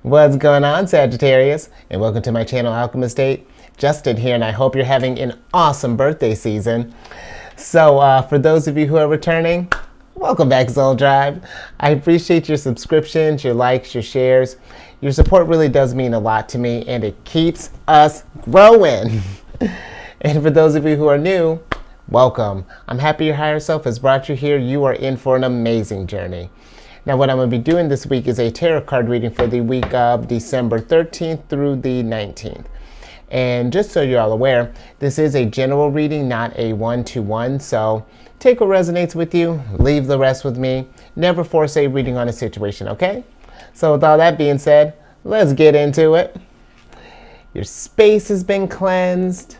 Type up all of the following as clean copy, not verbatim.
What's going on, Sagittarius? And welcome to my channel, Alchemist. Justin here, and I hope you're having an awesome birthday season. So for those of you who are returning, welcome back, Soul Tribe. I appreciate your subscriptions, your likes, your shares. Your support really does mean a lot to me, and it keeps us growing. And for those of you who are new, welcome. I'm happy your higher self has brought you here. You are in for an amazing journey. Now, what I'm going to be doing this week is a tarot card reading for the week of December 13th through the 19th. And just so you're all aware, this is a general reading, not a one-to-one. So take what resonates with you, leave the rest with me. Never force a reading on a situation, okay? So with all that being said, let's get into it. Your space has been cleansed.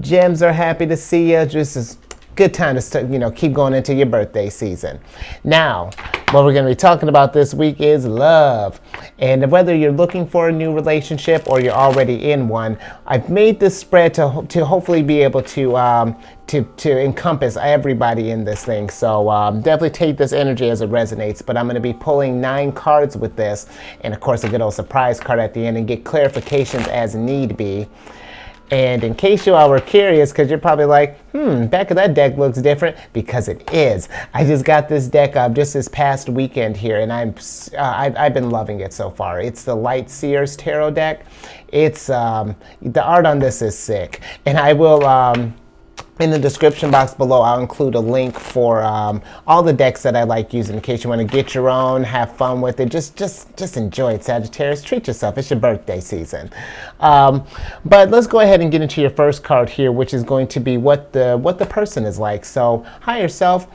Gems are happy to see you. Just a good time to keep going into your birthday season. Now, what we're going to be talking about this week is love. And whether you're looking for a new relationship or you're already in one, I've made this spread to hopefully be able to encompass everybody in this thing. So definitely take this energy as it resonates. But I'm going to be pulling 9 cards with this, and of course a good old surprise card at the end, and get clarifications as need be. And in case you all were curious, because you're probably like, back of that deck looks different, because it is. I just got this deck up just this past weekend here, and I've been loving it so far. It's the Light Seers Tarot deck. It's the art on this is sick, and I will. In the description box below, I'll include a link for all the decks that I like using in case you want to get your own, have fun with it. Just enjoy it, Sagittarius. Treat yourself. It's your birthday season. But let's go ahead and get into your first card here, which is going to be what the person is like. So, higher self,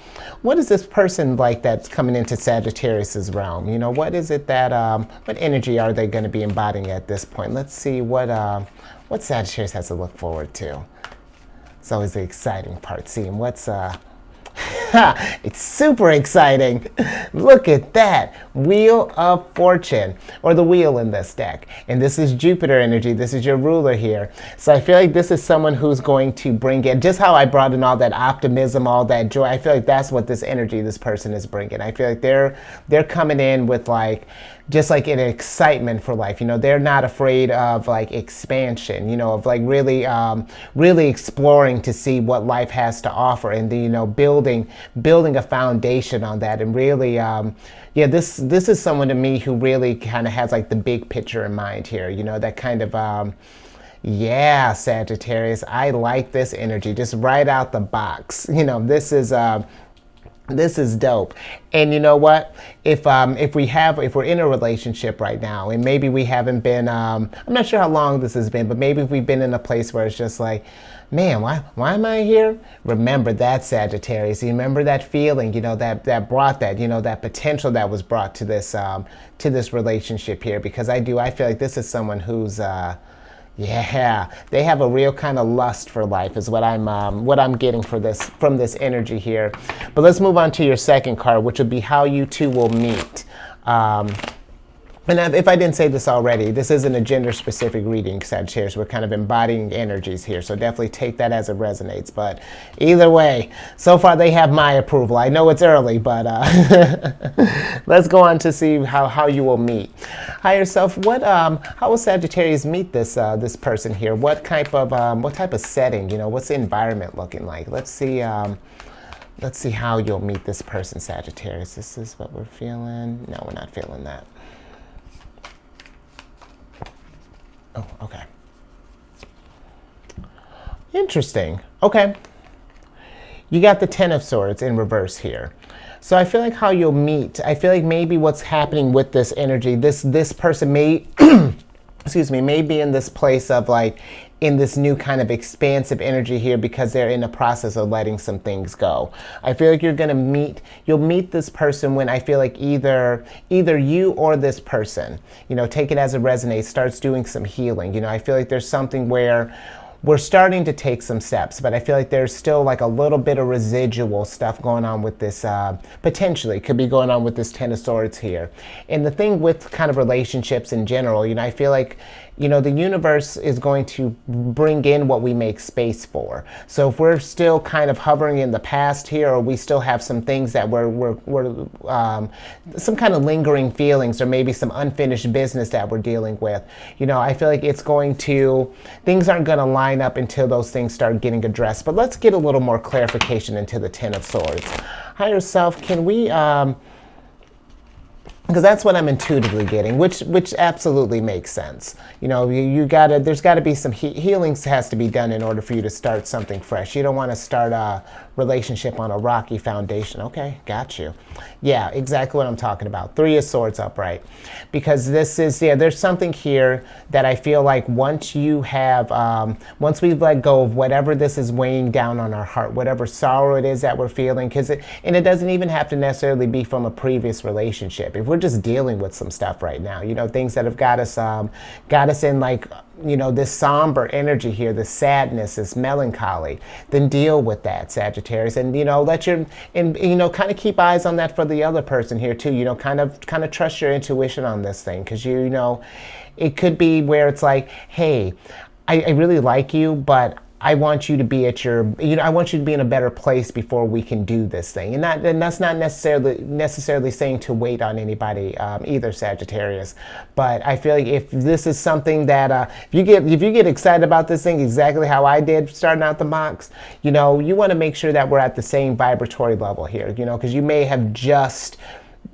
what is this person like that's coming into Sagittarius's realm? You know, what is it that what energy are they going to be embodying at this point? Let's see what Sagittarius has to look forward to. It's always the exciting part, seeing what's it's super exciting. Look at that. Wheel of Fortune, or the wheel in this deck. And this is Jupiter energy. This is your ruler here. So I feel like this is someone who's going to bring in, just how I brought in all that optimism, all that joy. I feel like that's what this energy, this person is bringing. I feel like they're coming in with just like an excitement for life. You know, they're not afraid of like expansion, you know, of like really exploring to see what life has to offer, and building a foundation on that. And really, this is someone to me who really kind of has like the big picture in mind here, you know, that kind of, yeah, Sagittarius, I like this energy just right out the box. You know, this is dope. And you know what? If we're in a relationship right now, and maybe we haven't been, I'm not sure how long this has been, but maybe if we've been in a place where it's just like, man, why am I here? Remember that, Sagittarius. You remember that feeling, you know, that brought that, you know, that potential that was brought to this relationship here. Because I feel like this is someone who's, yeah, they have a real kind of lust for life is what I'm getting from this energy here. But let's move on to your second card, which would be how you two will meet. And if I didn't say this already, this isn't a gender-specific reading, Sagittarius. We're kind of embodying energies here, so definitely take that as it resonates. But either way, so far they have my approval. I know it's early, but let's go on to see how you will meet. Higher self, how will Sagittarius meet this person here? What type of setting? You know, what's the environment looking like? Let's see how you'll meet this person, Sagittarius. This is what we're feeling. No, we're not feeling that. Oh, okay. Interesting. Okay. You got the Ten of Swords in reverse here. So I feel like how you'll meet, I feel like maybe what's happening with this energy, this person may, excuse me, may be in this place of like, in this new kind of expansive energy here because they're in the process of letting some things go. I feel like you'll meet this person when I feel like either you or this person, you know, take it as it resonates, starts doing some healing. You know, I feel like there's something where we're starting to take some steps, but I feel like there's still like a little bit of residual stuff going on with this, potentially could be going on with this Ten of Swords here. And the thing with kind of relationships in general, you know, I feel like you know, the universe is going to bring in what we make space for. So if we're still kind of hovering in the past here, or we still have some things that we're some kind of lingering feelings, or maybe some unfinished business that we're dealing with, you know, I feel like things aren't going to line up until those things start getting addressed. But let's get a little more clarification into the Ten of Swords. Higher self, can we, because that's what I'm intuitively getting, which absolutely makes sense. You know, there's gotta be some healings has to be done in order for you to start something fresh. You don't want to start a relationship on a rocky foundation. Okay, got you. Yeah, exactly what I'm talking about. Three of Swords upright, because this is, yeah, there's something here that I feel like once we've let go of whatever this is weighing down on our heart, whatever sorrow it is that we're feeling, and it doesn't even have to necessarily be from a previous relationship. If we're just dealing with some stuff right now, you know, things that have got us in, like, you know, this somber energy here, this sadness, this melancholy, then deal with that, Sagittarius, and, you know, you know, kind of keep eyes on that for the other person here too. You know, kind of trust your intuition on this thing, because you know, it could be where it's like, hey, I really like you, but I want you to be I want you to be in a better place before we can do this thing. And that's not necessarily saying to wait on anybody either, Sagittarius. But I feel like if this is something that, if you get excited about this thing exactly how I did starting out the box, you know, you want to make sure that we're at the same vibratory level here, you know, because you may have just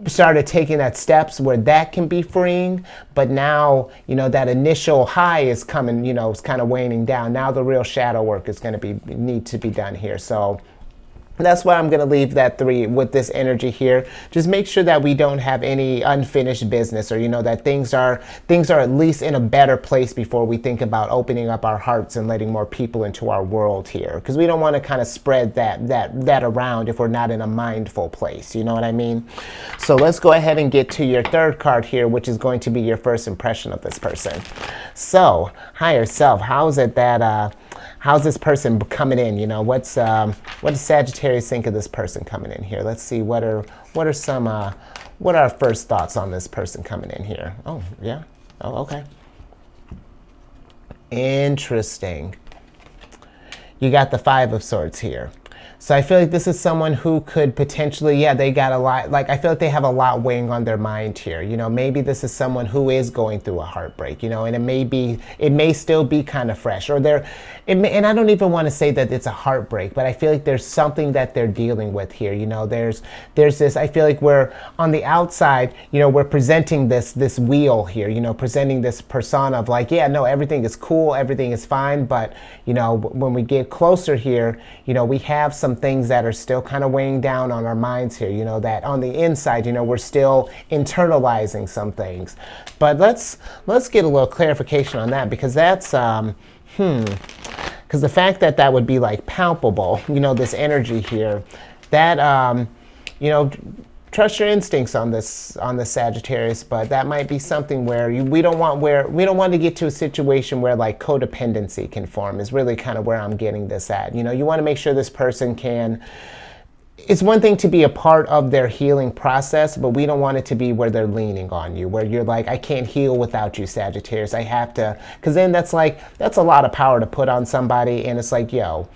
started taking that steps where that can be freeing, but now, you know, that initial high is coming, you know, it's kind of waning down. Now the real shadow work is going to need to be done here. So that's why I'm going to leave that 3 with this energy here. Just make sure that we don't have any unfinished business, or, you know, that things are at least in a better place before we think about opening up our hearts and letting more people into our world here. Because we don't want to kind of spread that around if we're not in a mindful place. You know what I mean? So let's go ahead and get to your third card here, which is going to be your first impression of this person. So, higher self, how's this person coming in? You know, what does Sagittarius think of this person coming in here? Let's see, what are our first thoughts on this person coming in here? Oh, yeah. Oh, okay. Interesting. You got the Five of Swords here. So I feel like this is someone who could potentially, yeah, they got a lot, like, I feel like they have a lot weighing on their mind here. You know, maybe this is someone who is going through a heartbreak, you know, and it may still be kind of fresh, or and I don't even want to say that it's a heartbreak, but I feel like there's something that they're dealing with here. You know, there's this, I feel like we're on the outside, you know, we're presenting this wheel here, you know, presenting this persona of like, yeah, no, everything is cool, everything is fine. But, you know, when we get closer here, you know, we have some things that are still kind of weighing down on our minds here, you know, that on the inside, you know, we're still internalizing some things. But let's get a little clarification on that, because that's because the fact that would be like palpable, you know, this energy here, that you know, trust your instincts on this Sagittarius, but that might be something where we don't want to get to a situation where like codependency can form, is really kind of where I'm getting this at. You know, you want to make sure this person it's one thing to be a part of their healing process, but we don't want it to be where they're leaning on you, where you're like, I can't heal without you, Sagittarius. I have to, because then that's a lot of power to put on somebody, and it's like, yo,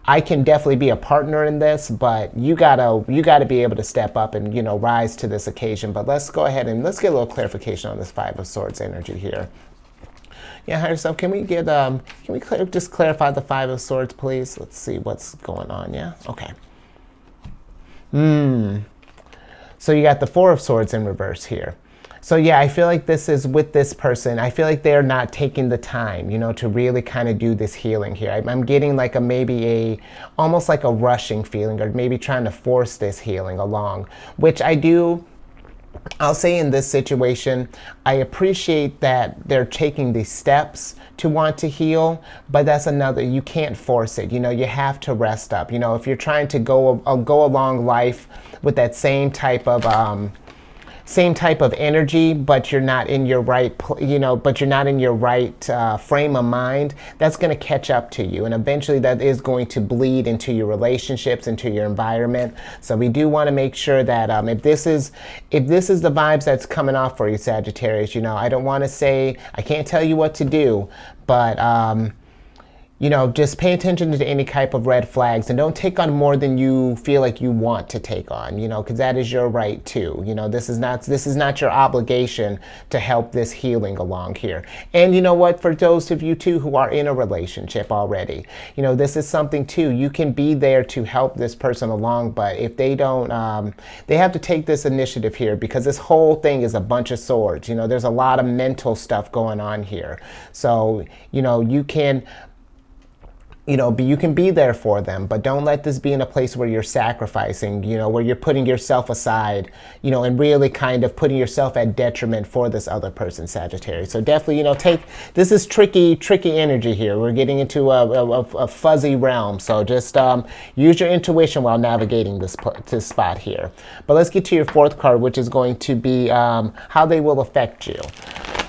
I can definitely be a partner in this, but you gotta be able to step up and, you know, rise to this occasion. But let's go ahead and let's get a little clarification on this Five of Swords energy here. Yeah, higher self, can we just clarify the Five of Swords, please? Let's see what's going on. Yeah, okay. So you got the Four of Swords in reverse here. So yeah, I feel like this is with this person, I feel like they're not taking the time, you know, to really kind of do this healing here. I'm getting like almost like a rushing feeling, or maybe trying to force this healing along, which I'll say in this situation, I appreciate that they're taking these steps to want to heal, but that's you can't force it. You know, you have to rest up. You know, if you're trying to go along life with that same type of same type of energy, but you're not in your right, but you're not in your right frame of mind, that's going to catch up to you, and eventually that is going to bleed into your relationships, into your environment. So we do want to make sure that if this is the vibes that's coming off for you, Sagittarius, I don't want to say, I can't tell you what to do, but just pay attention to any type of red flags, and don't take on more than you feel like you want to take on, because that is your right too. This is not your obligation to help this healing along here. And you know what, for those of you too who are in a relationship already, this is something too, you can be there to help this person along, but if they don't, they have to take this initiative here, because this whole thing is a bunch of swords. There's a lot of mental stuff going on here. So, you can you can be there for them, but don't let this be in a place where you're sacrificing, where you're putting yourself aside, and really kind of putting yourself at detriment for this other person, Sagittarius. So definitely, this is tricky energy here. We're getting into a fuzzy realm. So just use your intuition while navigating this spot here. But let's get to your fourth card, which is going to be how they will affect you.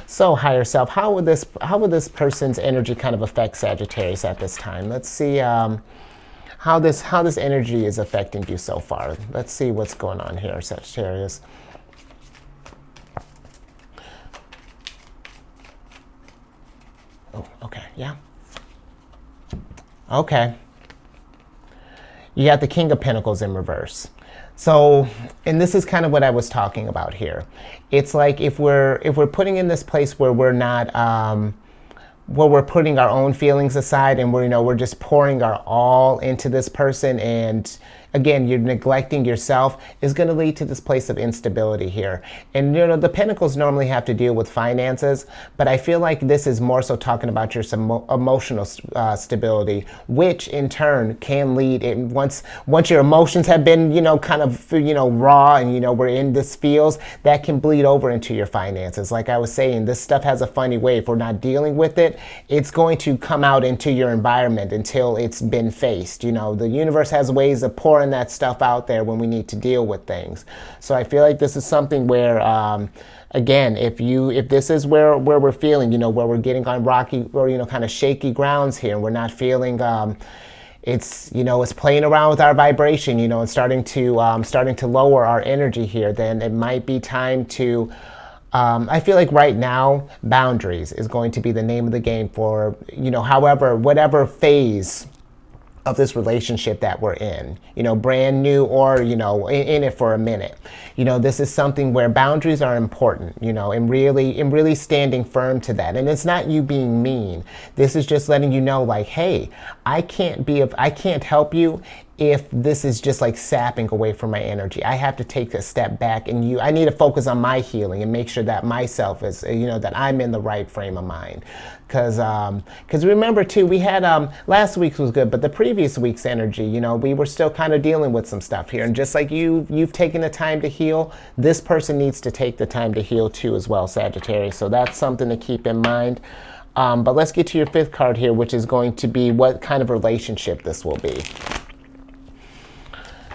So higher self, how would this person's energy kind of affect Sagittarius at this time? Let's see how this energy is affecting you so far. Let's see what's going on here, Sagittarius. Oh, okay, yeah. Okay. You got the King of Pentacles in reverse. So, and this is kind of what I was talking about here. It's like if we're putting in this place where we're not, where we're putting our own feelings aside, and we're just pouring our all into this person, and again, you're neglecting yourself, is going to lead to this place of instability here. And the Pentacles normally have to deal with finances, but I feel like this is more so talking about your emotional stability, which in turn can lead in once your emotions have been kind of raw, and we're in this feels, that can bleed over into your finances. Like I was saying, this stuff has a funny way. If we're not dealing with it, it's going to come out into your environment until it's been faced. The universe has ways of pouring that stuff out there when we need to deal with things. So I feel like this is something where again, if this is where we're feeling, where we're getting on rocky or kind of shaky grounds here, and we're not feeling it's playing around with our vibration, and starting to lower our energy here, then it might be time to I feel like right now, boundaries is going to be the name of the game for, whatever phase of this relationship that we're in, brand new or, in it for a minute. This is something where boundaries are important, and really standing firm to that. And it's not you being mean. This is just letting you know, like, hey, I can't help you if this is just like sapping away from my energy. I have to take a step back, and I need to focus on my healing and make sure that myself is, that I'm in the right frame of mind. Because remember too, we had last week's was good, but the previous week's energy, we were still kind of dealing with some stuff here. And just like you've taken the time to heal, this person needs to take the time to heal too as well, Sagittarius. So that's something to keep in mind. But let's get to your fifth card here, which is going to be what kind of relationship this will be.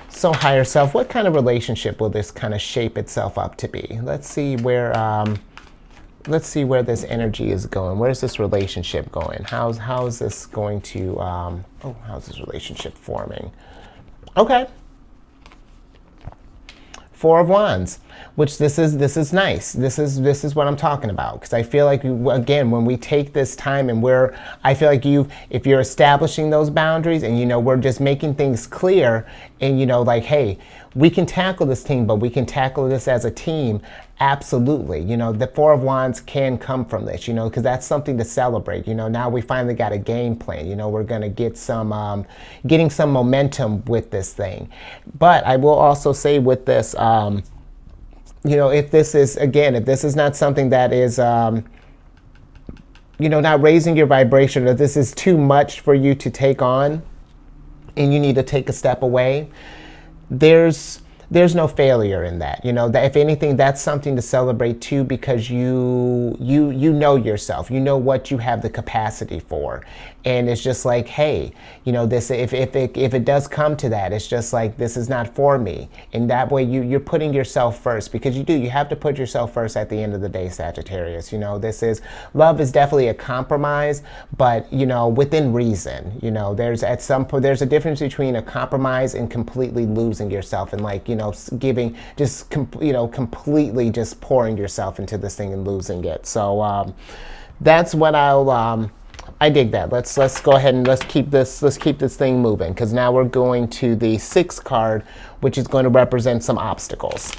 So higher self, what kind of relationship will this kind of shape itself up to be? Let's see where this energy is going. Where's this relationship going? How's this going to how's this relationship forming? Okay. Four of Wands, which this is nice. This is what I'm talking about, because I feel like, again, when we take this time and I feel like if you're establishing those boundaries, and we're just making things clear, and like, hey, we can tackle this team, but we can tackle this as a team. Absolutely. The Four of Wands can come from this, because that's something to celebrate. Now we finally got a game plan. We're going to get getting some momentum with this thing. But I will also say with this, if this is not something that is, not raising your vibration, or this is too much for you to take on, and you need to take a step away, there's there's no failure in that. That if anything, that's something to celebrate too, because you know yourself. You know what you have the capacity for, and it's just like, hey, this if it does come to that, it's just like, this is not for me. And that way you're putting yourself first, because you have to put yourself first at the end of the day, Sagittarius. This is, love is definitely a compromise, but within reason. There's at some point, there's a difference between a compromise and completely losing yourself, and like, giving, just completely just pouring yourself into this thing and losing it. So that's what I dig that. Let's go ahead and let's keep this thing moving, because now we're going to the 6th card, which is going to represent some obstacles.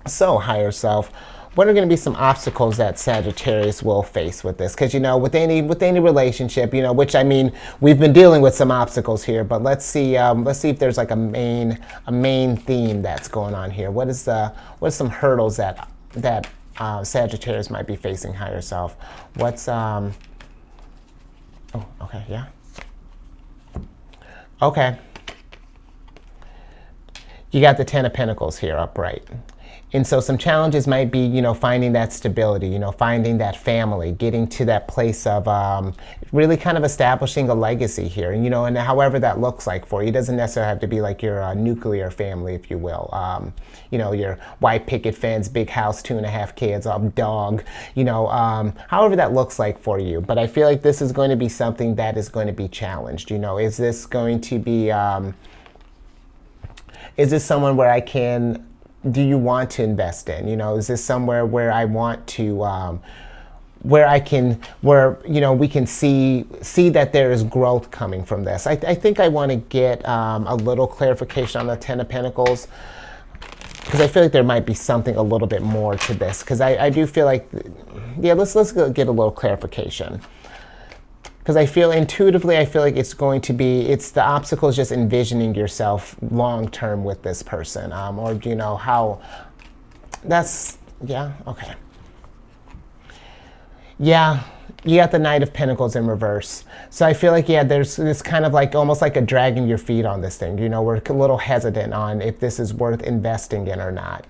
So, higher self, what are going to be some obstacles that Sagittarius will face with this? Because with any relationship, which, I mean, we've been dealing with some obstacles here, but let's see if there's like a main theme that's going on here. What are some hurdles that Sagittarius might be facing, higher self? What's oh, okay, yeah. Okay. You got the 10 of Pentacles here upright. And so some challenges might be, finding that stability, finding that family, getting to that place of really kind of establishing a legacy here. And however that looks like for you. It doesn't necessarily have to be like your nuclear family, if you will. Your white picket fence, big house, 2.5 kids, a dog, however that looks like for you. But I feel like this is going to be something that is going to be challenged. Is this going to be, is this someone where do you want to invest in? Is this somewhere where I want to, where we can see that there is growth coming from this? I think I want to get a little clarification on the 10 of Pentacles, because I feel like there might be something a little bit more to this, because I do feel like, yeah, let's get a little clarification. Because I feel intuitively, I feel like it's the obstacle is just envisioning yourself long term with this person, or how that's, yeah, okay. Yeah, you got the Knight of Pentacles in reverse. So I feel like, yeah, there's this kind of like, almost like a dragging your feet on this thing. We're a little hesitant on if this is worth investing in or not.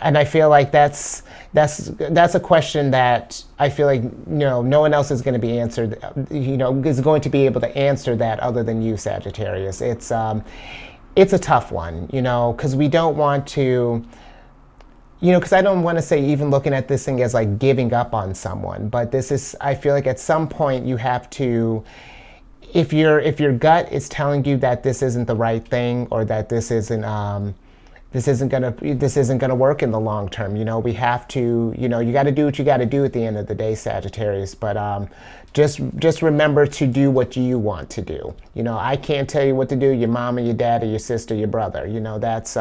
And I feel like that's a question that I feel like no one else is going to be answered. Is going to be able to answer that other than you, Sagittarius. It's a tough one, because we don't want to. Because I don't want to say even looking at this thing as like giving up on someone, but this is. I feel like at some point you have to. If your gut is telling you that this isn't the right thing, or that this isn't gonna work in the long term. We have to, you got to do what you got to do at the end of the day, Sagittarius. But just remember to do what you want to do. I can't tell you what to do. Your mom or your dad or your sister, your brother. That's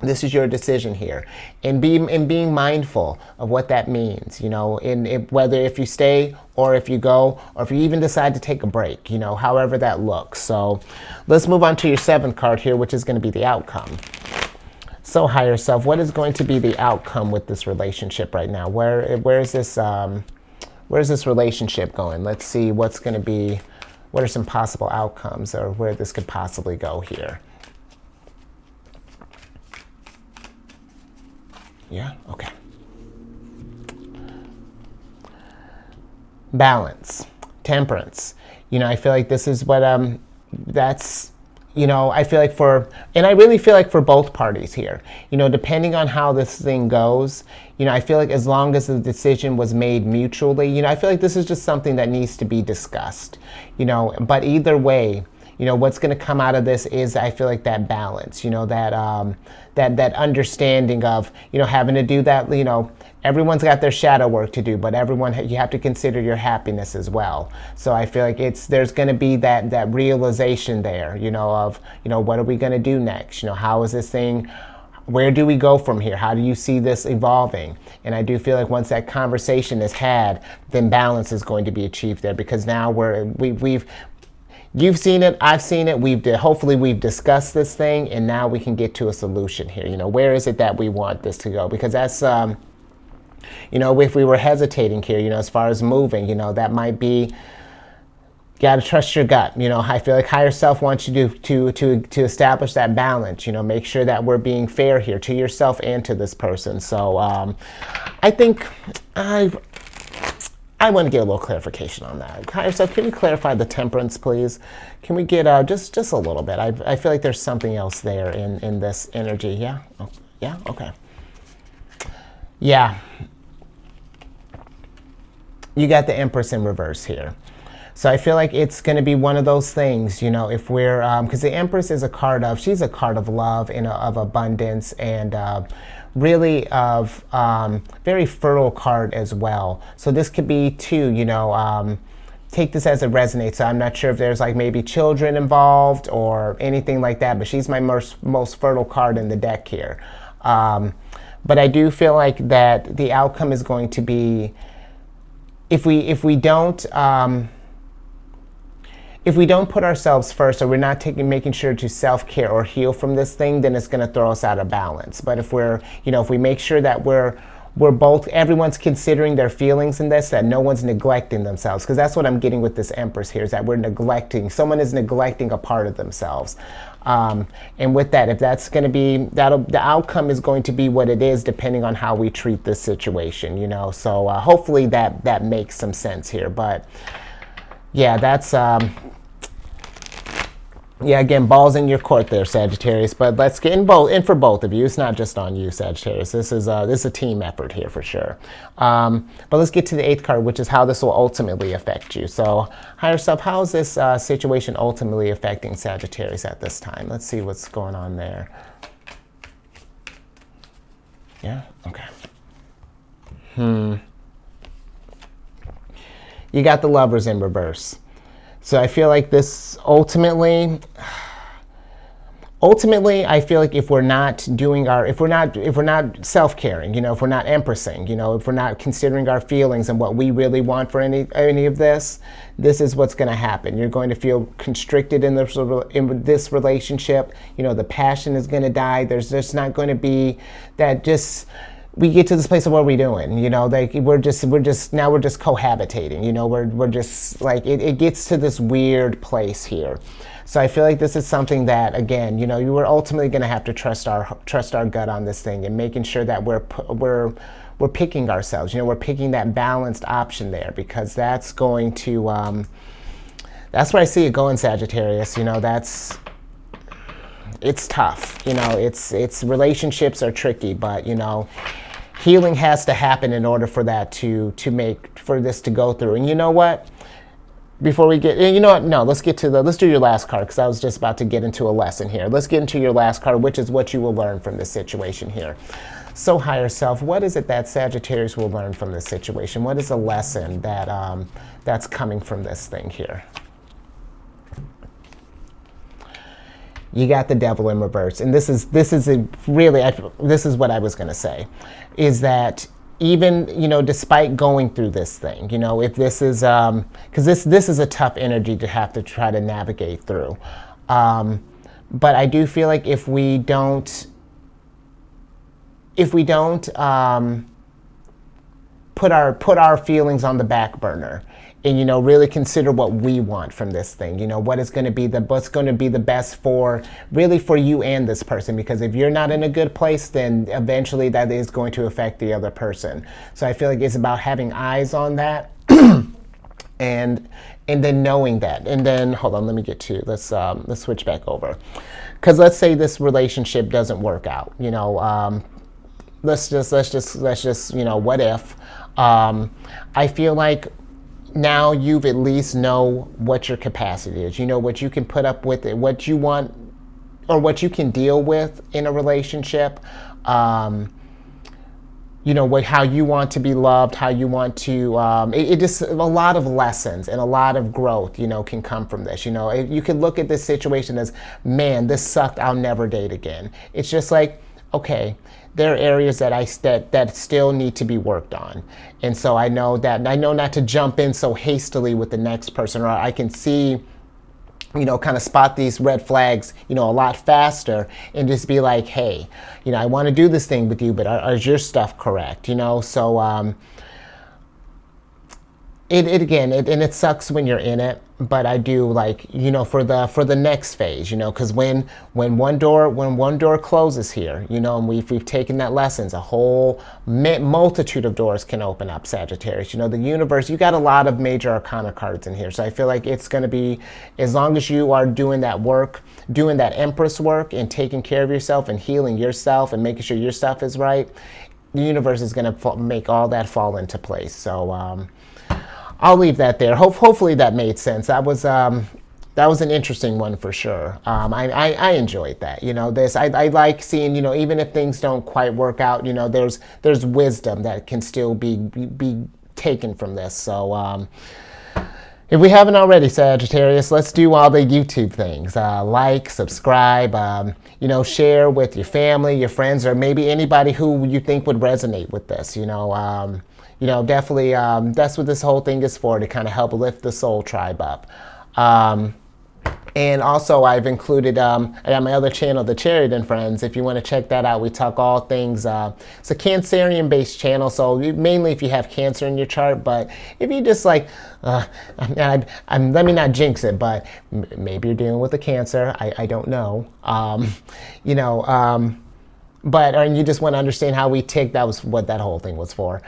this is your decision here, and being mindful of what that means. Whether if you stay or if you go, or if you even decide to take a break. However that looks. So let's move on to your 7th card here, which is going to be the outcome. So, higher self, what is going to be the outcome with this relationship right now? Where is this relationship going? Let's see what's going to be. What are some possible outcomes, or where this could possibly go here? Yeah. Okay. Balance, temperance. I feel like this is what that's. I feel like and I really feel like for both parties here, depending on how this thing goes, I feel like as long as the decision was made mutually, I feel like this is just something that needs to be discussed, but either way, what's going to come out of this is, I feel like that balance, that understanding of, having to do that, everyone's got their shadow work to do, but you have to consider your happiness as well. So I feel like there's going to be that realization there, of, what are we going to do next? How is this thing, where do we go from here? How do you see this evolving? And I do feel like once that conversation is had, then balance is going to be achieved there, because now you've seen it, I've seen it, hopefully we've discussed this thing, and now we can get to a solution here. Where is it that we want this to go? Because that's, if we were hesitating here, as far as moving, that might be, You got to trust your gut. You know, I feel like higher self wants you to establish that balance. You know, make sure that we're being fair here to yourself and to this person. So I think I want to get a little clarification on that. Higher self, can we clarify the temperance, please? Can we get just a little bit? I feel like there's something else there in this energy. Yeah? Oh, yeah? Okay. Yeah. You got the Empress in reverse here. So I feel like it's going to be one of those things, you know, if we're, because the Empress is she's a card of love and of abundance and really of very fertile card as well. So this could be too, you know, take this as it resonates. So I'm not sure if there's like maybe children involved or anything like that, but she's my most fertile card in the deck here. But I do feel like that the outcome is going to be, if we don't put ourselves first, or we're not making sure to self-care or heal from this thing, then it's going to throw us out of balance. But if if we make sure that everyone's considering their feelings in this, that no one's neglecting themselves, because that's what I'm getting with this Empress here, is that someone is neglecting a part of themselves. And with that, if that's going to be, the outcome is going to be what it is, depending on how we treat this situation, you know. So hopefully that makes some sense here. But yeah, that's yeah, again, balls in your court there, Sagittarius. But let's get in for both of you. It's not just on you, Sagittarius. This is a team effort here for sure. But let's get to the 8th card, which is how this will ultimately affect you. So, higher self, how is this situation ultimately affecting Sagittarius at this time? Let's see what's going on there. Yeah. Okay. You got the Lovers in reverse. So I feel like this ultimately, I feel like if we're not self-caring, you know, if we're not empressing, you know, if we're not considering our feelings and what we really want for any of this, this is what's going to happen. You're going to feel constricted in this relationship. You know, the passion is going to die. There's just not going to be that just. We get to this place of what are we doing? You know, like we're just cohabitating. You know, we're just like it gets to this weird place here. So I feel like this is something that, again, you know, you are ultimately going to have to trust our gut on this thing and making sure that we're picking ourselves. You know, we're picking that balanced option there, because that's going to that's where I see it going, Sagittarius. You know, it's tough. You know, it's relationships are tricky, but you know, healing has to happen in order for that for this to go through. And you know what? Before we get, you know what? No, let's do your last card, because I was just about to get into a lesson here. Let's get into your last card, which is what you will learn from this situation here. So, higher self, what is it that Sagittarius will learn from this situation? What is a lesson that that's coming from this thing here? You got the Devil in reverse. And this is what I was going to say, is that even, you know, despite going through this thing, you know, if this is, because this is a tough energy to have to try to navigate through. But I do feel like if we don't put our feelings on the back burner, and, you know, really consider what we want from this thing. You know, what's going to be the best for you and this person. Because if you're not in a good place, then eventually that is going to affect the other person. So I feel like it's about having eyes on that, and then knowing that. And then hold on, let me get to let's switch back over. Because let's say this relationship doesn't work out. You know, let's just you know, what if? I feel like now you've at least know what your capacity is. You know what you can put up with, it, what you want, or what you can deal with in a relationship. You know how you want to be loved, how you want to. It just a lot of lessons and a lot of growth, you know, can come from this. You know, you can look at this situation as, man, this sucked. I'll never date again. It's just like, okay, there are areas that still need to be worked on. And so I know not to jump in so hastily with the next person, or I can see, you know, kind of spot these red flags, you know, a lot faster, and just be like, hey, you know, I want to do this thing with you, but is your stuff correct? You know, so And it sucks when you're in it, but I do like, for the next phase, because when one door closes here, and we've taken that lessons, a whole multitude of doors can open up, Sagittarius. The universe, you got a lot of major arcana cards in here, so I feel like it's going to be, as long as you are doing that work, doing that Empress work and taking care of yourself and healing yourself and making sure your stuff is right, the universe is going to make all that fall into place. So I'll leave that there. Hopefully that made sense. That was an interesting one for sure. I enjoyed that. I like seeing, even if things don't quite work out, there's wisdom that can still be taken from this. So if we haven't already, Sagittarius, let's do all the YouTube things. Like, subscribe, share with your family, your friends, or maybe anybody who you think would resonate with this. Definitely, that's what this whole thing is for, to kind of help lift the soul tribe up. And also, I've included, I got my other channel, The Chariot and Friends. If you want to check that out, we talk all things. It's a Cancerian-based channel, so mainly if you have Cancer in your chart. But if you just like, let me not jinx it, but maybe you're dealing with a Cancer. I don't know. But you just want to understand how we tick, that was what that whole thing was for.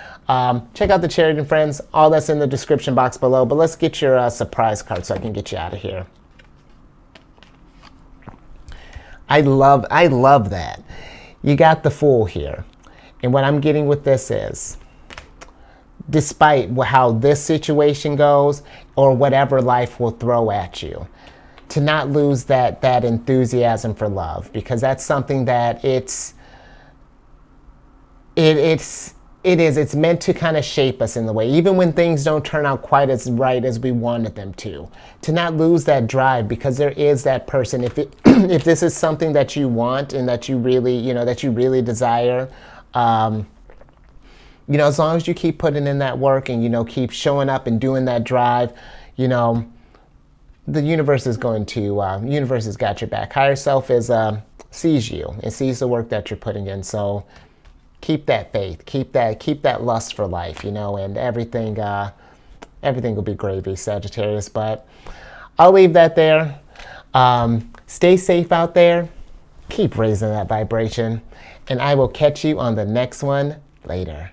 Check out The Chariot and Friends. All that's in the description box below. But let's get your surprise card so I can get you out of here. I love that. You got the Fool here. And what I'm getting with this is, despite how this situation goes or whatever life will throw at you, to not lose that enthusiasm for love, because that's something that it's meant to kind of shape us in the way, even when things don't turn out quite as right as we wanted them to not lose that drive, because there is that person, if this is something that you want and that you really desire, as long as you keep putting in that work and keep showing up and doing that drive, the universe is going to, universe has got your back. Higher self sees you and sees the work that you're putting in. So keep that faith, keep that lust for life, and everything will be gravy, Sagittarius. But I'll leave that there. Stay safe out there. Keep raising that vibration, and I will catch you on the next one later.